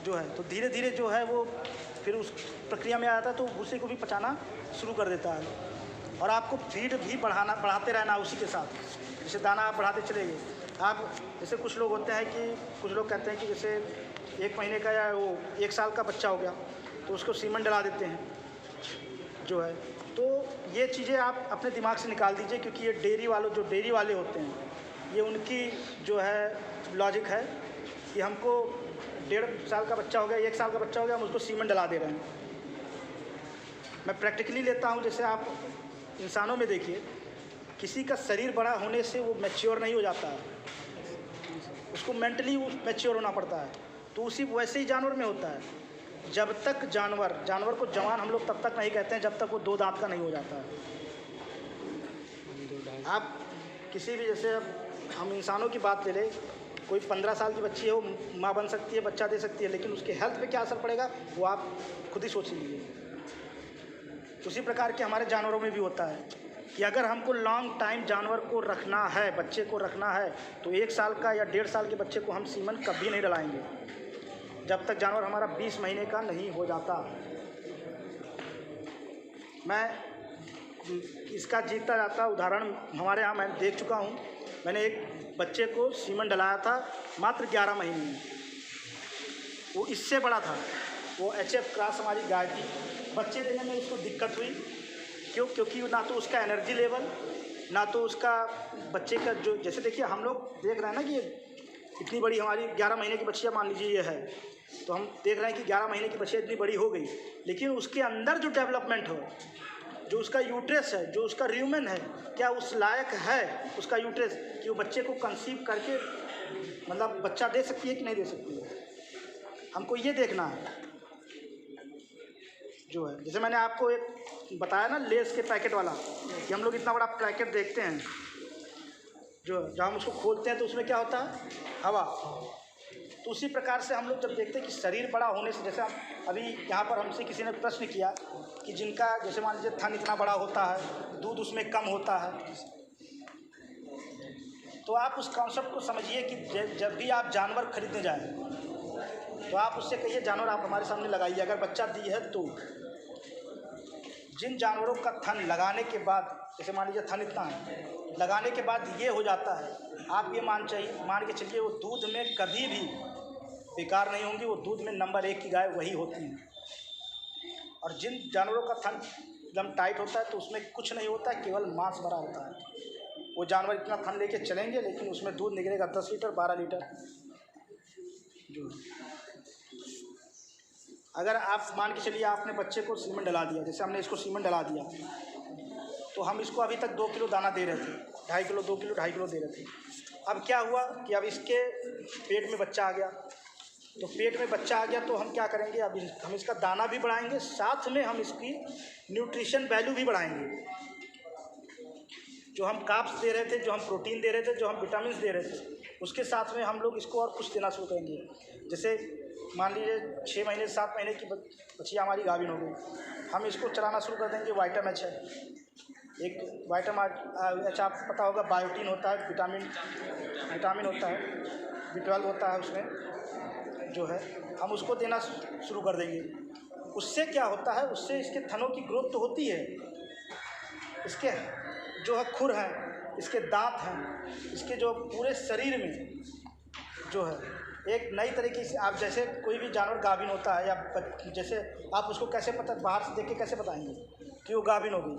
जो है, तो धीरे धीरे जो है वो फिर उस प्रक्रिया में आता है तो भूसे को भी पचाना शुरू कर देता है। और आपको फीड भी बढ़ाते रहना उसी के साथ। जैसे दाना आप बढ़ाते चले गए, आप जैसे कुछ लोग होते हैं कि कुछ लोग कहते हैं कि जैसे 1 महीने का या वो 1 साल का बच्चा हो गया तो उसको सीमन डला देते हैं जो है। तो ये चीज़ें आप अपने दिमाग से निकाल दीजिए, क्योंकि ये डेयरी वाले होते हैं, ये उनकी जो है लॉजिक है कि हमको 1.5 साल का बच्चा हो गया, 1 साल का बच्चा हो गया, हम उसको सीमन डला दे रहे हैं। मैं प्रैक्टिकली लेता हूँ। जैसे आप इंसानों में देखिए, किसी का शरीर बड़ा होने से वो मैच्योर नहीं हो जाता है, उसको मेंटली मैच्योर होना पड़ता है। तो उसी वैसे ही जानवर में होता है। जब तक जानवर को जवान हम लोग तब तक नहीं कहते हैं जब तक वो 2 दांत का नहीं हो जाता है। आप किसी भी, जैसे हम इंसानों की बात ले लें, कोई 15 साल की बच्ची है, वो माँ बन सकती है, बच्चा दे सकती है, लेकिन उसके हेल्थ पे क्या असर पड़ेगा वो आप खुद ही सोच लीजिए। उसी प्रकार के हमारे जानवरों में भी होता है कि अगर हमको लॉन्ग टाइम जानवर को रखना है, बच्चे को रखना है, तो 1 साल का या 1.5 साल के बच्चे को हम सीमन कभी नहीं डलाएंगे जब तक जानवर हमारा 20 महीने का नहीं हो जाता। मैं इसका जीता जाता उदाहरण हमारे यहाँ मैं देख चुका हूँ। मैंने एक बच्चे को सीमन डलाया था मात्र 11 महीने में। वो इससे बड़ा था, वो HF क्रॉस हमारी गाय थी। बच्चे देने में उसको दिक्कत हुई, क्योंकि ना तो उसका एनर्जी लेवल, ना तो उसका बच्चे का जो, जैसे देखिए हम लोग देख रहे हैं ना कि इतनी बड़ी हमारी 11 महीने की बच्चियाँ मान लीजिए ये है, तो हम देख रहे हैं कि 11 महीने की बच्चियाँ इतनी बड़ी हो गई, लेकिन उसके अंदर जो डेवलपमेंट हो, जो उसका यूट्रस है, जो उसका र्यूमेन है, क्या उस लायक है उसका यूट्रस कि वो बच्चे को कंसीव करके मतलब बच्चा दे सकती है कि नहीं दे सकती है। हमको ये देखना है जो है। जैसे मैंने आपको एक बताया ना लेस के पैकेट वाला, कि हम लोग इतना बड़ा पैकेट देखते हैं जो जब हम उसको खोलते हैं तो उसमें क्या होता है, हवा। तो उसी प्रकार से हम लोग जब देखते हैं कि शरीर बड़ा होने से, जैसे अभी यहाँ पर हमसे किसी ने प्रश्न किया कि जिनका जैसे मान लीजिए थन इतना बड़ा होता है, दूध उसमें कम होता है, तो आप उस कॉन्सेप्ट को समझिए कि जब भी आप जानवर खरीदने जाएं तो आप उससे कहिए जानवर आप हमारे सामने लगाइए, अगर बच्चा दी है तो। जिन जानवरों का थन लगाने के बाद, जैसे मान लीजिए थन इतना है, लगाने के बाद ये हो जाता है, आप ये मान के चलिए वो दूध में कभी भी बेकार नहीं होंगी, वो दूध में नंबर 1 की गाय वही होती है। और जिन जानवरों का थन एकदम टाइट होता है तो उसमें कुछ नहीं होता है, केवल मांस भरा होता है। वो जानवर इतना थन लेके चलेंगे लेकिन उसमें दूध निकलेगा 10 लीटर 12 लीटर जो। अगर आप मान के चलिए आपने बच्चे को सीमन डला दिया, जैसे हमने इसको सीमन डला दिया, तो हम इसको अभी तक 2 किलो दाना दे रहे थे, 2.5 किलो 2 किलो 2.5 किलो दे रहे थे। अब क्या हुआ कि अब इसके पेट में बच्चा आ गया, तो पेट में बच्चा आ गया तो हम क्या करेंगे, अब हम इसका दाना भी बढ़ाएंगे, साथ में हम इसकी न्यूट्रिशन वैल्यू भी बढ़ाएंगे। जो हम कार्ब्स दे रहे थे, जो हम प्रोटीन दे रहे थे, जो हम विटामिन दे रहे थे, उसके साथ में हम लोग इसको और कुछ देना शुरू करेंगे। जैसे मान लीजिए 6 महीने 7 महीने की बच्चियाँ हमारी गाभिन हो गई, हम इसको चलाना शुरू कर देंगे। वाइटामिन H है, एक वाइटामिन H आपको पता होगा, बायोटीन होता है, विटामिन होता है, B12 होता है उसमें जो है, हम उसको देना शुरू कर देंगे। उससे क्या होता है, उससे इसके थनों की ग्रोथ तो होती है, इसके जो है खुर हैं, इसके दांत हैं, इसके जो पूरे शरीर में जो है एक नई तरीके से, आप जैसे कोई भी जानवर गाभिन होता है, या जैसे आप उसको कैसे पता, बाहर से देख के कैसे बताएंगे कि वो गाभिन हो गई।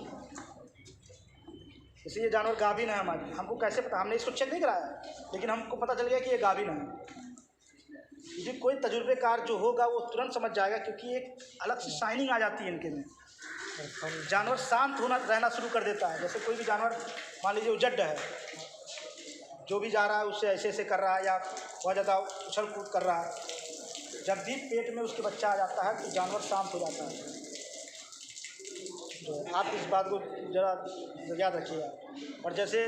जैसे ये जानवर गाभिन है हमारी, हमको कैसे पता, हमने इसको चेक नहीं कराया लेकिन हमको पता चल गया कि ये गाभिन है। यदि कोई तजुर्बेकार जो होगा वो तुरंत समझ जाएगा, क्योंकि एक अलग से शाइनिंग आ जाती है इनके में, जानवर शांत रहना शुरू कर देता है। जैसे कोई भी जानवर मान लीजिए उजड्ड है, जो भी जा रहा है उससे ऐसे ऐसे कर रहा है, या बहुत ज़्यादा उछल कूद कर रहा है, जब भी पेट में उसके बच्चा आ जाता है तो जानवर शांत हो जाता है। तो आप इस बात को ज़रा याद रखिएगा। और जैसे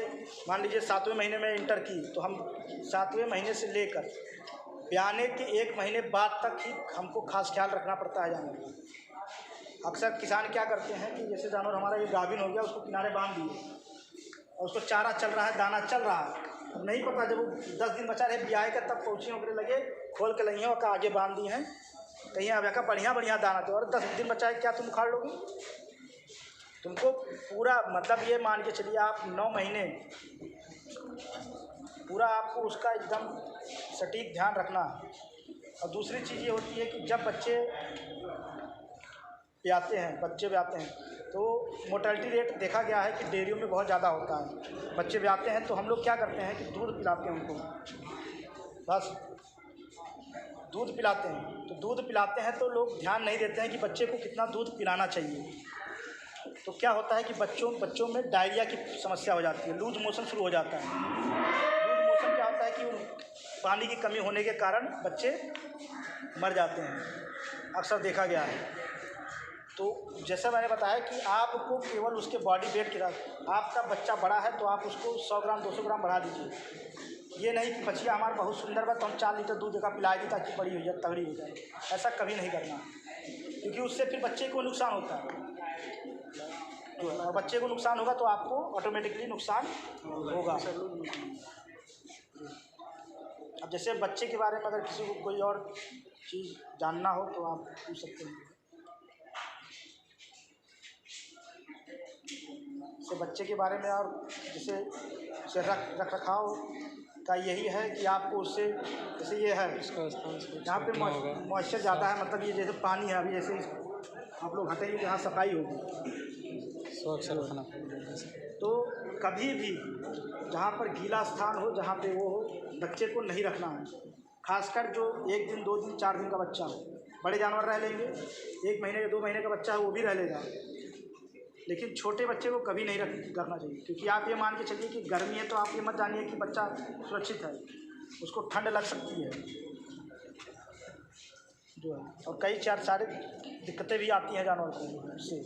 मान लीजिए 7वें महीने में इंटर की, तो हम 7वें महीने से लेकर ब्याने के 1 महीने बाद तक ही हमको खास ख्याल रखना पड़ता है जानवर का। अक्सर किसान क्या करते हैं कि जैसे जानवर हमारा ये गाभिन हो गया, उसको किनारे बांध दिए और उसको चारा चल रहा है, दाना चल रहा है, अब नहीं पता, जब वो 10 दिन बचा रहे ब्याह का तब पहुँची होकर लगे खोल के लगी का आगे बांध दी हैं कहीं अब का बढ़िया बढ़िया दाना दो, और 10 दिन बचा है क्या तुम उखाड़ लोगे? तुमको पूरा मतलब ये मान के चलिए आप 9 महीने पूरा आपको उसका एकदम सटीक ध्यान रखना है। और दूसरी चीज़ ये होती है कि जब बच्चे ब्याते हैं तो मोर्टेलिटी रेट देखा गया है कि डेयरियों में बहुत ज़्यादा होता है। बच्चे ब्याते हैं तो हम लोग क्या करते हैं कि दूध पिलाते हैं उनको, बस दूध पिलाते हैं। तो दूध पिलाते हैं तो लोग ध्यान नहीं देते हैं कि बच्चे को कितना दूध पिलाना चाहिए। तो क्या होता है कि बच्चों में डायरिया की समस्या हो जाती है, लूज मोशन शुरू हो जाता है। लूज मोशन क्या होता है कि पानी की कमी होने के कारण बच्चे मर जाते हैं, अक्सर देखा गया है। तो जैसा मैंने बताया कि आपको केवल उसके बॉडी वेट के साथ, आपका बच्चा बड़ा है तो आप उसको 100 ग्राम 200 ग्राम बढ़ा दीजिए। ये नहीं कि बच्चिया हमारा बहुत सुंदर बा तो हम 4 लीटर दूध देकर पिलाएगी ताकि बड़ी हो जाए, तगड़ी हो जाए। ऐसा कभी नहीं करना, क्योंकि उससे फिर बच्चे को नुकसान होता है। और बच्चे को नुकसान होगा तो आपको ऑटोमेटिकली नुकसान होगा। अब जैसे बच्चे के बारे में अगर किसी को कोई और चीज़ जानना हो तो आप पूछ सकते हैं। तो बच्चे के बारे में और जैसे रख रखाव का यही है कि आपको उससे, जैसे ये है यहाँ पे मॉइस्चर ज़्यादा है, मतलब ये जैसे पानी है, अभी जैसे आप लोग हटेंगे जहाँ सफाई होगी, स्वच्छ रखना। तो कभी भी जहाँ पर गीला स्थान हो, जहाँ पे वो हो, बच्चे को नहीं रखना है। खासकर जो 1 दिन 2 दिन 4 दिन का बच्चा हो। बड़े जानवर रह लेंगे, 1 महीने या 2 महीने का बच्चा है वो भी रह लेगा, लेकिन छोटे बच्चे को कभी नहीं रखना चाहिए। क्योंकि आप ये मान के चलिए कि गर्मी है तो आप ये मत जानिए कि बच्चा सुरक्षित है, उसको ठंड लग सकती है जो है, और कई सारे दिक्कतें भी आती हैं जानवर को उससे।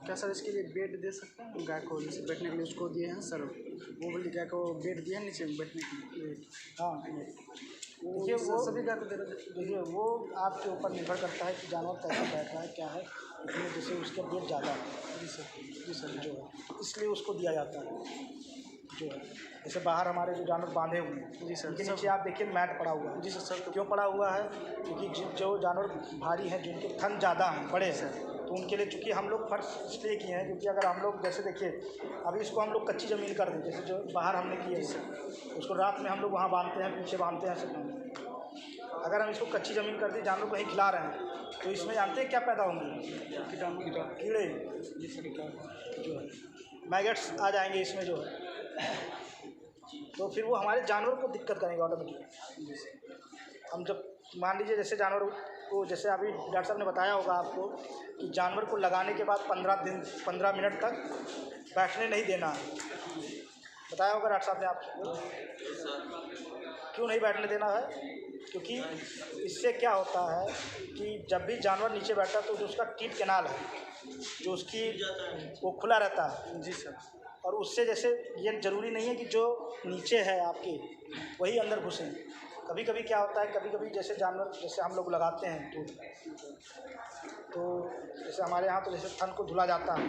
क्या सर इसके लिए बेड दे सकते हैं गाय को, जैसे बैठने के लिए उसको दिए हैं सर, वो वाली गाय को बेड दिए हैं नीचे बैठने के लिए? हाँ, देखिए वो सभी गाय को दे रहे हैं। देखिए वो आपके ऊपर निर्भर करता है कि जानवर कैसे बैठ रहा है, क्या है, इसमें जैसे उसका वेट ज़्यादा है। जी सर जो है इसलिए उसको दिया जाता है जो है। जैसे बाहर हमारे जो जानवर बांधे हुए हैं, जी सर, उनके नीचे आप देखिए मैट पड़ा हुआ है। जी सर। क्यों पड़ा हुआ है? क्योंकि जो जानवर भारी हैं, जिनके थन ज़्यादा हैं, बड़े हैं, तो उनके लिए चूँकि हम लोग फर्श इसलिए किए हैं क्योंकि अगर हम लोग जैसे देखिए अभी इसको हम लोग कच्ची ज़मीन कर दें, जैसे जो बाहर हमने किए हैं उसको रात में हम लोग वहाँ बांधते हैं, पीछे बांधते हैं सब। अगर हम इसको कच्ची ज़मीन कर दी, जानवर कहीं खिला रहे हैं, तो इसमें जानते हैं क्या पैदा होंगे? कीड़े जो है, मैगट्स आ जाएंगे इसमें जो है, तो फिर वो हमारे जानवर को दिक्कत करेंगे ऑटोमेटिकली। हम जब मान लीजिए जैसे जानवर को, जैसे अभी डॉक्टर साहब ने बताया होगा आपको कि जानवर को लगाने के बाद 15 मिनट तक बैठने नहीं देना है, बताया होगा डॉक्टर साहब ने आपको। क्यों नहीं बैठने देना है? क्योंकि इससे क्या होता है कि जब भी जानवर नीचे बैठता है तो जो उसका टीथ कैनाल है, जो उसकी वो खुला रहता है। जी सर। और उससे जैसे ये ज़रूरी नहीं है कि जो नीचे है आपके वही अंदर घुसें। कभी कभी क्या होता है, कभी कभी जैसे जानवर, जैसे हम लोग लगाते हैं दूध, तो जैसे हमारे यहाँ तो जैसे थन को धुला जाता है,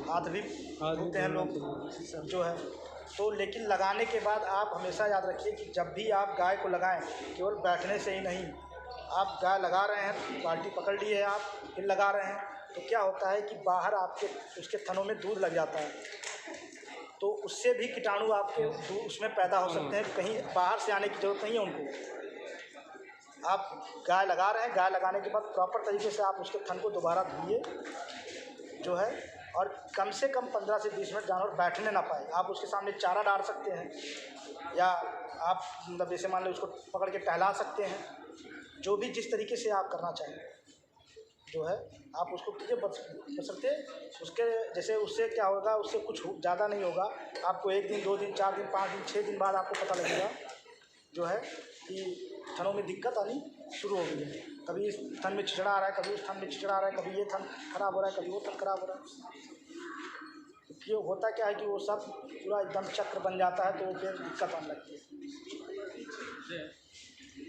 हाथ भी धोते हैं लोग जो है। तो लेकिन लगाने के बाद आप हमेशा याद रखिए कि जब भी आप गाय को लगाएं, केवल बैठने से ही नहीं, आप गाय लगा रहे हैं, बाल्टी पकड़ ली है आप, फिर लगा रहे हैं, तो क्या होता है कि बाहर आपके उसके थनों में दूध लग जाता है, तो उससे भी कीटाणु आपके उसमें पैदा हो सकते हैं। कहीं बाहर से आने की ज़रूरत नहीं है उनको। आप गाय लगा रहे हैं, गाय लगाने के बाद प्रॉपर तरीके से आप उसके थन को दोबारा धोइए जो है, और कम से कम 15 से 20 मिनट जानवर बैठने ना पाए। आप उसके सामने चारा डाल सकते हैं, या आप मतलब जैसे मान लो उसको पकड़ के टहला सकते हैं, जो भी जिस तरीके से आप करना चाहें जो है आप उसको कीजिए। बशर्ते उसके जैसे उससे क्या होगा, उससे कुछ ज़्यादा नहीं होगा। आपको 1 दिन 2 दिन 4 दिन 5 दिन 6 दिन बाद आपको पता लगेगा जो है कि थनों में दिक्कत आनी शुरू हो गई है। कभी इस थन में छिचड़ा आ रहा है, कभी उस थन में छिचड़ा आ रहा है, कभी ये थन खराब हो रहा है, कभी वो थन खराब हो रहा है। तो ये होता क्या है कि वो सब पूरा एकदम चक्र बन जाता है, तो फिर दिक्कत आने लगती है।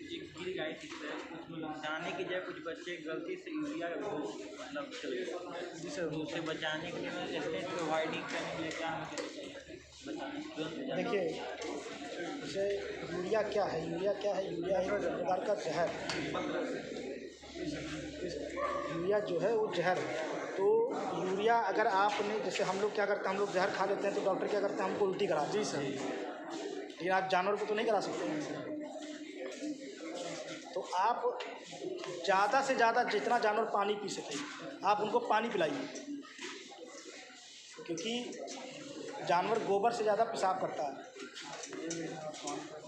एक गिर गए थी उसमें जाने की जगह कुछ बच्चे गलती से यूरिया को मतलब चले गए। जी सर। तो उससे बचाने के लिए मैं जैसे प्रोवाइडिंग करने के लिए क्या बचाने तुरंत देखिए, जैसे यूरिया क्या है, यूरिया क्या है, यूरिया एक प्रकार का जहर। यूरिया जो है वो जहर है। तो यूरिया अगर आपने, जैसे हम लोग क्या करते हैं, हम लोग जहर खा लेते हैं तो डॉक्टर क्या करते हैं, हमको उल्टी करा। जी सर। लेकिन आप जानवर को तो नहीं करा सकते हैं। तो आप ज़्यादा से ज़्यादा जितना जानवर पानी पी सके आप उनको पानी पिलाइए, क्योंकि जानवर गोबर से ज़्यादा पेशाब करता है।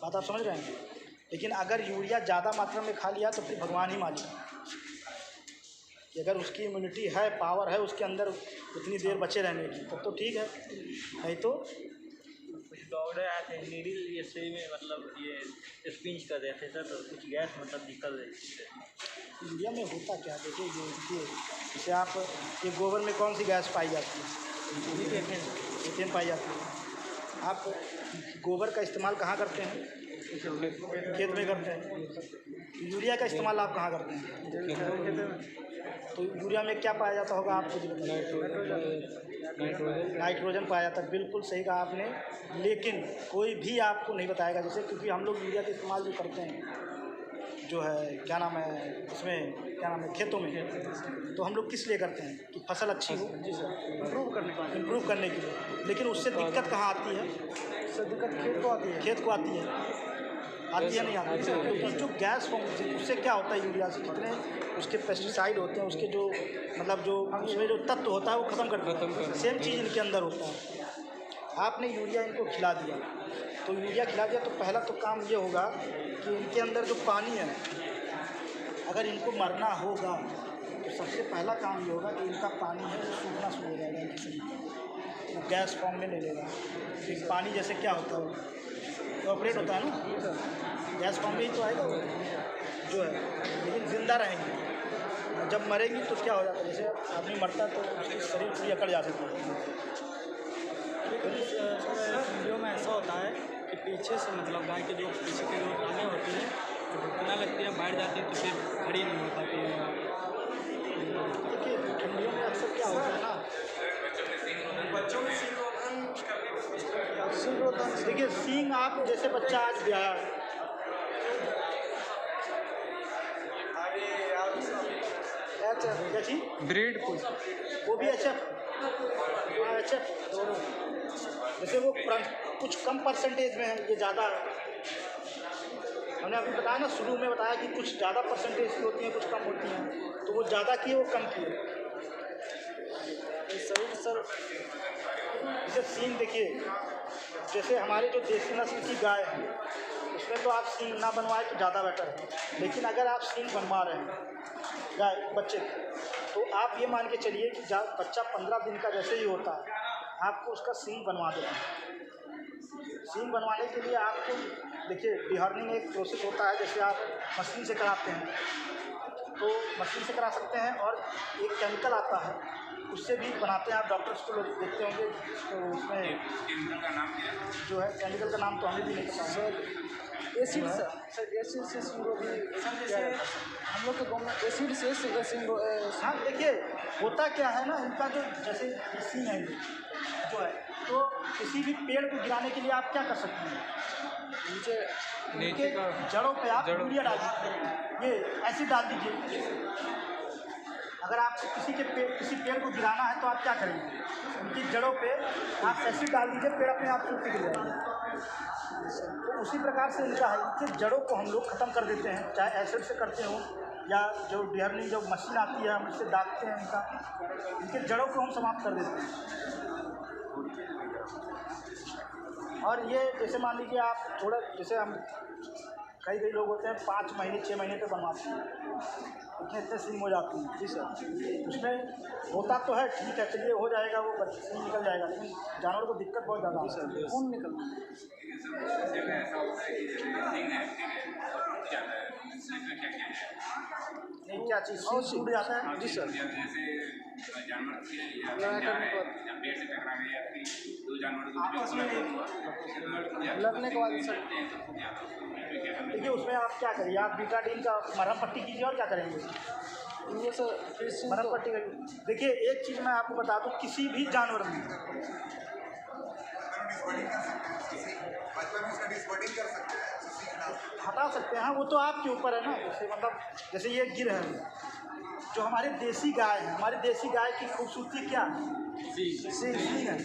बात आप समझ रहे हैं। लेकिन अगर यूरिया ज़्यादा मात्रा में खा लिया तो फिर भगवान ही मालिक है कि अगर उसकी इम्यूनिटी है, पावर है उसके अंदर उतनी देर बचे रहने की, तब तो ठीक है, नहीं तो कुछ डॉक्टर आए थे नीडल ये सही में मतलब ये स्पिंच कर रहे थे सर, तो कुछ गैस मतलब निकल रही थी। यूरिया में होता क्या, देखिए ये देखिए, जैसे आप ये गोबर में कौन सी गैस पाई जाती है, मीथेन पाई जाती है। आप गोबर का इस्तेमाल कहाँ करते हैं, खेत में करते हैं। यूरिया का इस्तेमाल आप कहाँ करते हैं, तो यूरिया में क्या पाया जाता होगा आपको, नाइट्रोजन पाया जाता है। बिल्कुल सही कहा आपने, लेकिन कोई भी आपको नहीं बताएगा, जैसे क्योंकि हम लोग यूरिया का इस्तेमाल जो करते हैं, जो है क्या नाम है इसमें, क्या नाम है खेतों में, तो हम लोग किस लिए करते हैं कि फसल अच्छी हो, इम्प्रूव करने के लिए। लेकिन उससे दिक्कत कहाँ आती है, सर। दिक्कत खेत को आती है। खेत को आती है नहीं आती है। क्योंकि जो गैस फॉर्म, उससे क्या होता है, यूरिया से जितने उसके पेस्टिसाइड होते हैं, उसके जो मतलब जो उसमें जो तत्व होता है वो ख़त्म कर देता है। सेम चीज़ इनके अंदर होता है। आपने यूरिया इनको खिला दिया, तो यूरिया खिला दिया तो पहला तो काम ये होगा कि इनके अंदर जो पानी है, अगर इनको मरना होगा तो सबसे पहला काम ये होगा कि इनका पानी है वो सूखना शुरू हो जाएगा इनके शरीर में, वो गैस फॉर्म में नहीं लेगा। क्योंकि पानी जैसे क्या होता है, ऑपरेट होता है ना, गैस फॉर्म में ही तो आएगा वो जो है। लेकिन ज़िंदा रहेंगे, जब मरेंगी तो क्या हो जाता है, जैसे आदमी मरता है तो उसकी शरीर पूरी अकड़ जाती है। वीडियो में ऐसा होता है कि पीछे से मतलब गाय के जो पीछे की जो टांगें होती हैं तो घुटना लगती है, बैठ जाती है तो फिर खड़ी नहीं हो पाती है। देखिए ठंडियों में अक्सर क्या होता है ना, बच्चों में देखिए सींग, आप जैसे बच्चा आज ब्याया है, क्या चीज़ ब्रीड कुछ वो भी अच्छा दोनों, जैसे वो कुछ कम परसेंटेज में है, ये ज़्यादा है। हमने अभी बताया ना, शुरू में बताया कि कुछ ज़्यादा परसेंटेज की होती हैं, कुछ कम होती हैं, तो वो ज़्यादा की है वो कम की है। सर जैसे सींग देखिए, जैसे हमारे जो देसी नस्ल की गाय है उसमें तो आप सींग ना बनवाए तो ज़्यादा बेटर है। लेकिन अगर आप सींग बनवा रहे हैं गाय बच्चे तो आप ये मान के चलिए कि जब बच्चा 15 दिन का जैसे ही होता है आपको उसका सींग बनवा देना है। सींग बनवाने के लिए आपको देखिए डिहॉर्निंग एक प्रोसेस होता है, जैसे आप मशीन से कराते हैं तो मशीन से करा सकते हैं, और एक केमिकल आता है उससे भी बनाते हैं। आप डॉक्टर्स को लोग देखते होंगे तो उसमें केमिकल का नाम क्या है? जो है केमिकल का नाम तो हमें भी नहीं पता है। एसिड सर एसिड से सिंगो भी जैसे हम लोग के गाँव में एसिड से सिंगो। हाँ देखिए होता क्या है ना, इनका जो जैसे सींग है जो है, तो किसी भी पेड़ को गिराने के लिए आप क्या कर सकते हैं, नीचे जड़ों पे आप यूरिया डाल दीजिए, ये एसिड डाल दीजिए। अगर आपको किसी पेड़ को गिराना है तो आप क्या करेंगे, उनकी जड़ों पे आप एसिड डाल दीजिए, पेड़ अपने आप सूख गिर जाएंगे। तो उसी प्रकार से इनका है, इनके जड़ों को हम लोग ख़त्म कर देते हैं, चाहे एसिड से करते हो या जो डिहर्निंग जो मशीन आती है हम उससे दागते हैं, इनके जड़ों को हम समाप्त कर देते हैं। और ये जैसे मान लीजिए आप थोड़ा, जैसे हम कई लोग होते हैं 5 महीने 6 महीने पे बनवाते हैं, इतने सींग हो जाती हैं। जी सर, उसमें होता तो है ठीक है, चलिए हो जाएगा, वो बच्चे सींग निकल जाएगा, लेकिन जानवर को दिक्कत बहुत ज़्यादा होती है। खून निकलना जगह ऐसा होता है कि सिंग है, ठीक है, और टूट जाता है, इसमें क्या क्या है? नहीं क्या चीज़ और टूट जाता है? जी सर। जैसे जानवर जा रहे हैं या पेड़ से टकरा गए या फिर दो जानवर आपस में लगने के बाद सर देखिए उसमें आप क्या करिए, आप बीटाडीन का मरहम पट्टी कीजिए और क्या करेंगे ये सर मरहम पट्टी करिए। देखिए एक चीज़ मैं आपको बता दूँ, किसी भी जानवर में हटा सकते हैं, वो तो आपके ऊपर है ना। जैसे मतलब जैसे ये गिर है, जो हमारे देसी गाय है, हमारी देसी गाय की खूबसूरती क्या है? सींग है।